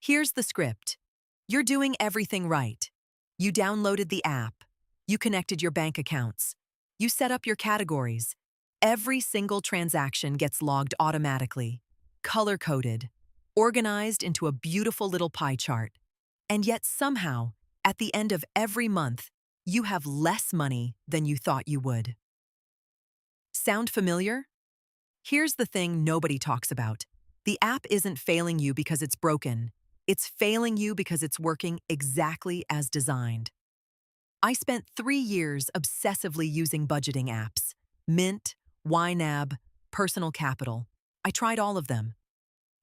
Here's the script. You're doing everything right. You downloaded the app. You connected your bank accounts. You set up your categories. Every single transaction gets logged automatically, color-coded, organized into a beautiful little pie chart. And yet somehow, at the end of every month, you have less money than you thought you would. Sound familiar? Here's the thing nobody talks about. The app isn't failing you because it's broken. It's failing you because it's working exactly as designed. I spent 3 years obsessively using budgeting apps. Mint, YNAB, Personal Capital. I tried all of them.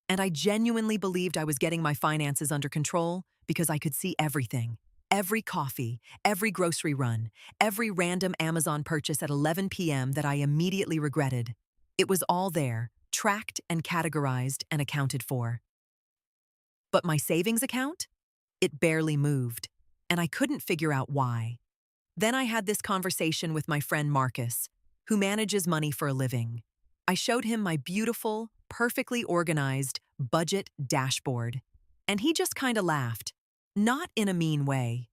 And I genuinely believed I was getting my finances under control because I could see everything. Every coffee, every grocery run, every random Amazon purchase at 11 p.m. that I immediately regretted. It was all there, tracked and categorized and accounted for. But my savings account? It barely moved, and I couldn't figure out why. Then I had this conversation with my friend Marcus, who manages money for a living. I showed him my beautiful, perfectly organized budget dashboard, and he just kind of laughed. Not in a mean way.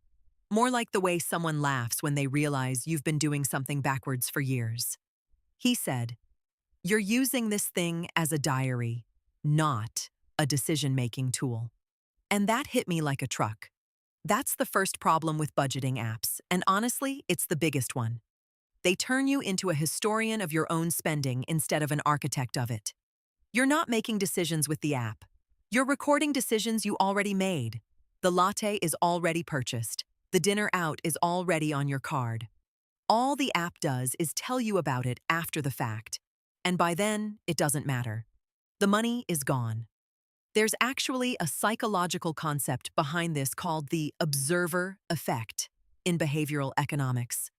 More like the way someone laughs when they realize you've been doing something backwards for years. He said, "You're using this thing as a diary, not a decision-making tool." And that hit me like a truck. That's the first problem with budgeting apps, and honestly, it's the biggest one. They turn you into a historian of your own spending instead of an architect of it. You're not making decisions with the app. You're recording decisions you already made. The latte is already purchased. The dinner out is already on your card. All the app does is tell you about it after the fact. And by then, it doesn't matter. The money is gone. There's actually a psychological concept behind this called the observer effect in behavioral economics.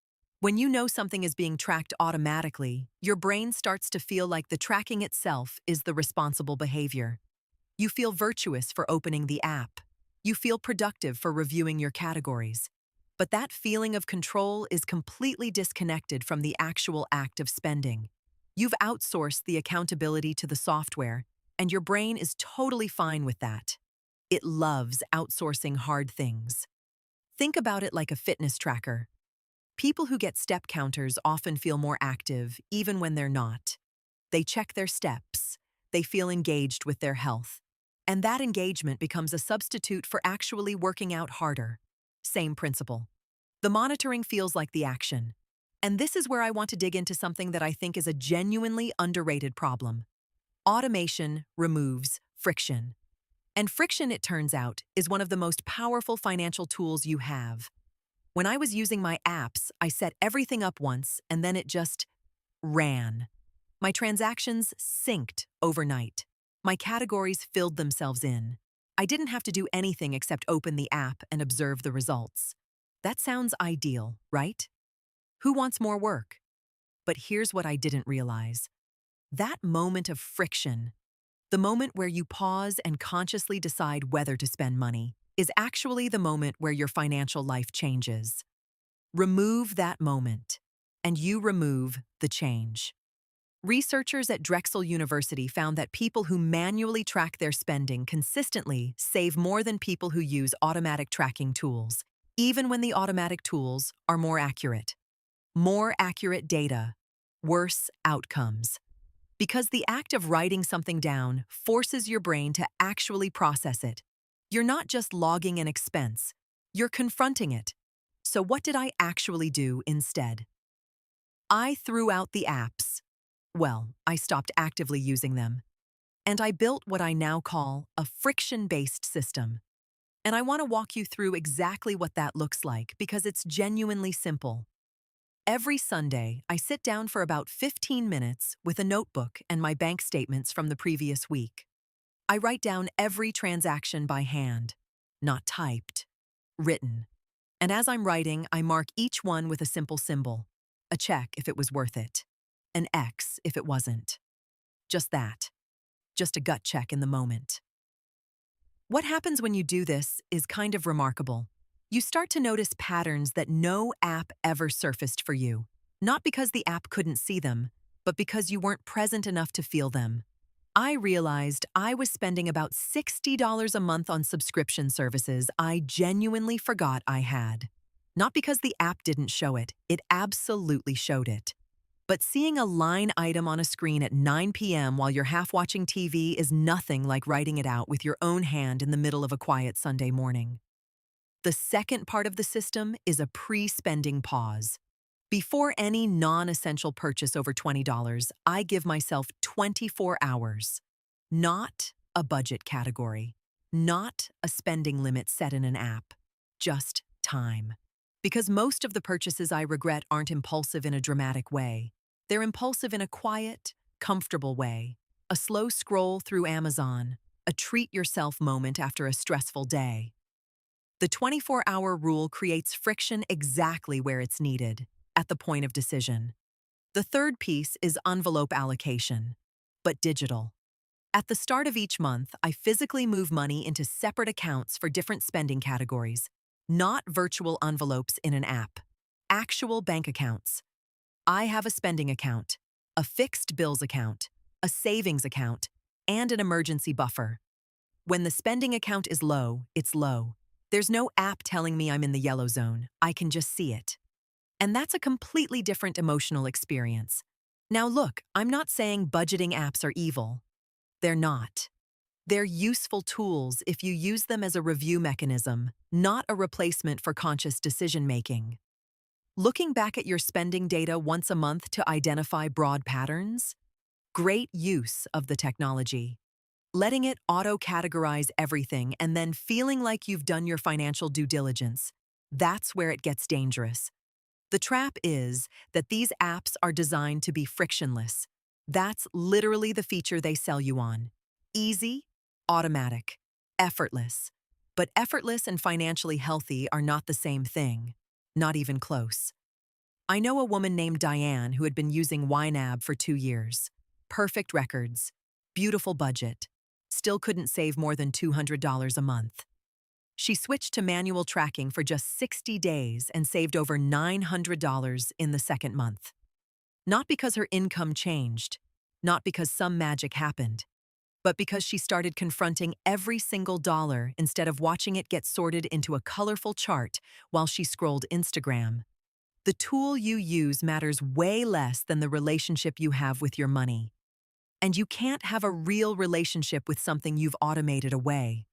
When you know something is being tracked automatically, your brain starts to feel like the tracking itself is the responsible behavior. You feel virtuous for opening the app. You feel productive for reviewing your categories. But that feeling of control is completely disconnected from the actual act of spending. You've outsourced the accountability to the software, and your brain is totally fine with that. It loves outsourcing hard things. Think about it like a fitness tracker. People who get step counters often feel more active, even when they're not. They check their steps. They feel engaged with their health. And that engagement becomes a substitute for actually working out harder. Same principle. The monitoring feels like the action. And this is where I want to dig into something that I think is a genuinely underrated problem. Automation removes friction. And friction, it turns out, is one of the most powerful financial tools you have. When I was using my apps, I set everything up once and then it just ran. My transactions synced overnight. My categories filled themselves in. I didn't have to do anything except open the app and observe the results. That sounds ideal, right? Who wants more work? But here's what I didn't realize. That moment of friction, the moment where you pause and consciously decide whether to spend money, is actually the moment where your financial life changes. Remove that moment, and you remove the change. Researchers at Drexel University found that people who manually track their spending consistently save more than people who use automatic tracking tools, even when the automatic tools are more accurate. More accurate data, worse outcomes. Because the act of writing something down forces your brain to actually process it. You're not just logging an expense, you're confronting it. So what did I actually do instead? I threw out the apps. Well, I stopped actively using them. And I built what I now call a friction-based system. And I want to walk you through exactly what that looks like because it's genuinely simple. Every Sunday, I sit down for about 15 minutes with a notebook and my bank statements from the previous week. I write down every transaction by hand, not typed, written. And as I'm writing, I mark each one with a simple symbol, a check if it was worth it, an X if it wasn't. Just that. Just a gut check in the moment. What happens when you do this is kind of remarkable. You start to notice patterns that no app ever surfaced for you, not because the app couldn't see them, but because you weren't present enough to feel them. I realized I was spending about $60 a month on subscription services I genuinely forgot I had. Not because the app didn't show it, it absolutely showed it. But seeing a line item on a screen at 9 p.m. while you're half watching TV is nothing like writing it out with your own hand in the middle of a quiet Sunday morning. The second part of the system is a pre-spending pause. Before any non-essential purchase over $20, I give myself 24 hours. Not a budget category, not a spending limit set in an app, just time. Because most of the purchases I regret aren't impulsive in a dramatic way. They're impulsive in a quiet, comfortable way. A slow scroll through Amazon, a treat yourself moment after a stressful day. The 24-hour rule creates friction exactly where it's needed, at the point of decision. The third piece is envelope allocation, but digital. At the start of each month, I physically move money into separate accounts for different spending categories, not virtual envelopes in an app. Actual bank accounts. I have a spending account, a fixed bills account, a savings account, and an emergency buffer. When the spending account is low, it's low. There's no app telling me I'm in the yellow zone. I can just see it. And that's a completely different emotional experience. Now look, I'm not saying budgeting apps are evil. They're not. They're useful tools if you use them as a review mechanism, not a replacement for conscious decision-making. Looking back at your spending data once a month to identify broad patterns? Great use of the technology. Letting it auto-categorize everything and then feeling like you've done your financial due diligence. That's where it gets dangerous. The trap is that these apps are designed to be frictionless. That's literally the feature they sell you on. Easy, automatic, effortless. But effortless and financially healthy are not the same thing. Not even close. I know a woman named Diane who had been using YNAB for 2 years. Perfect records, beautiful budget. Still couldn't save more than $200 a month. She switched to manual tracking for just 60 days and saved over $900 in the second month. Not because her income changed, not because some magic happened, but because she started confronting every single dollar instead of watching it get sorted into a colorful chart while she scrolled Instagram. The tool you use matters way less than the relationship you have with your money. And you can't have a real relationship with something you've automated away.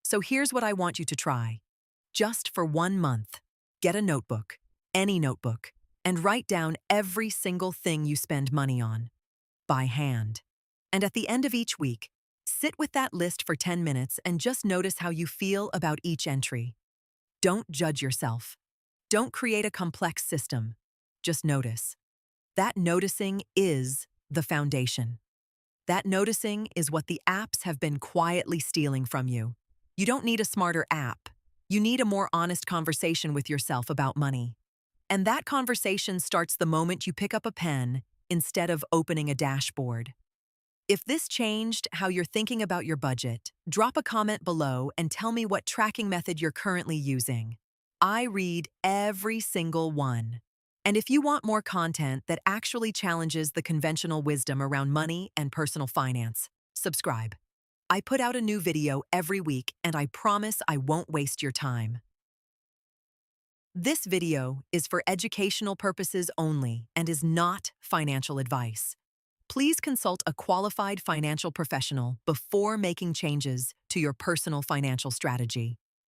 So here's what I want you to try. Just for 1 month, get a notebook, any notebook, and write down every single thing you spend money on, by hand. And at the end of each week, sit with that list for 10 minutes and just notice how you feel about each entry. Don't judge yourself. Don't create a complex system. Just notice. That noticing is the foundation. That noticing is what the apps have been quietly stealing from you. You don't need a smarter app. You need a more honest conversation with yourself about money. And that conversation starts the moment you pick up a pen instead of opening a dashboard. If this changed how you're thinking about your budget, drop a comment below and tell me what tracking method you're currently using. I read every single one. And if you want more content that actually challenges the conventional wisdom around money and personal finance, subscribe. I put out a new video every week, and I promise I won't waste your time. This video is for educational purposes only and is not financial advice. Please consult a qualified financial professional before making changes to your personal financial strategy.